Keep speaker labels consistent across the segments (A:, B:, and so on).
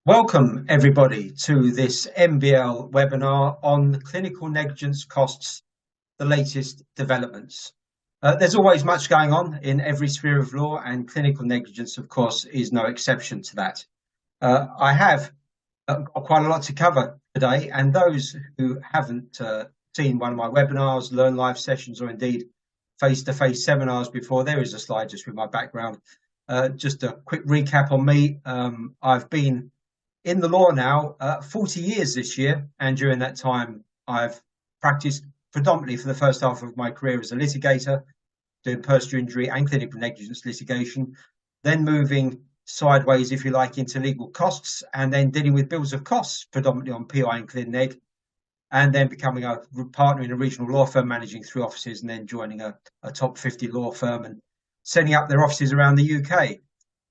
A: Welcome, everybody, to this MBL webinar on clinical negligence costs, the latest developments. There's always much going on in every sphere of law, and clinical negligence, of course, is no exception to that. I have got quite a lot to cover today, and those who haven't seen one of my webinars, Learn Live sessions, or indeed face-to-face seminars before, there is a slide just with my background. Just a quick recap on me. I've been in the law now 40 years this year, and during that time I've practiced predominantly for the first half of my career as a litigator, doing personal injury and clinical negligence litigation, then moving sideways, if you like, into legal costs, and then dealing with bills of costs predominantly on PI and clin neg, and then becoming a partner in a regional law firm, managing 3 offices, and then joining a top 50 law firm and setting up their offices around the UK.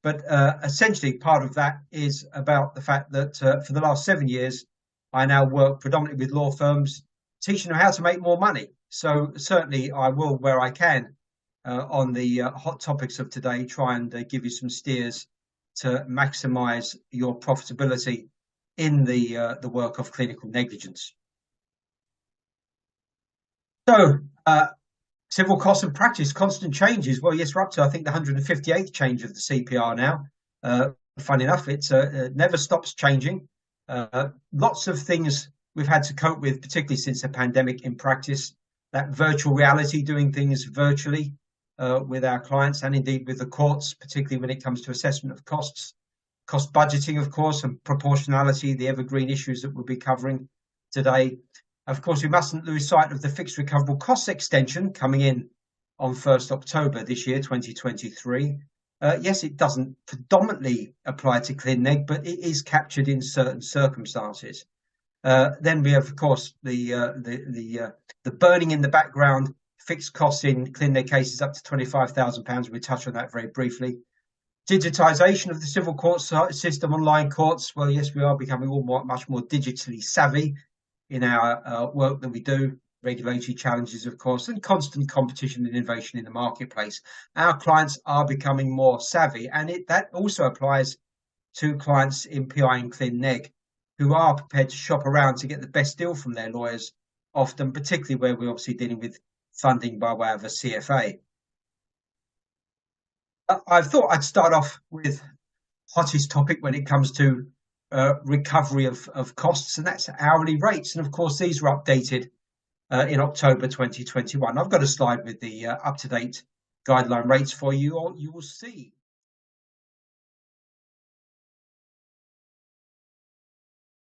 A: But essentially, part of that is about the fact that for the last 7 years, I now work predominantly with law firms, teaching them how to make more money. So certainly I will, where I can, on the hot topics of today, try and give you some steers to maximise your profitability in the work of clinical negligence. So, civil costs and practice, constant changes. Well, yes, we're up to, I think, the 158th change of the CPR now. Funny enough, it never stops changing. Lots of things we've had to cope with, particularly since the pandemic in practice. That virtual reality, doing things virtually with our clients and indeed with the courts, particularly when it comes to assessment of costs. Cost budgeting, of course, and proportionality, the evergreen issues that we'll be covering today. Of course, we mustn't lose sight of the fixed recoverable costs extension coming in on 1st October this year, 2023. Yes, it doesn't predominantly apply to clin neg, but it is captured in certain circumstances. Then we have, of course, the burning in the background fixed costs in clin neg cases up to £25,000. We touch on that very briefly. Digitisation of the civil court system, online courts. Well, yes, we are becoming much more digitally savvy in our work that we do, regulatory challenges, of course, and constant competition and innovation in the marketplace. Our clients are becoming more savvy, and that also applies to clients in PI and clin neg who are prepared to shop around to get the best deal from their lawyers, often, particularly where we're obviously dealing with funding by way of a CFA. I thought I'd start off with hottest topic when it comes to recovery of costs, and that's hourly rates. And of course, these were updated in October 2021. I've got a slide with the up-to-date guideline rates for you. You will see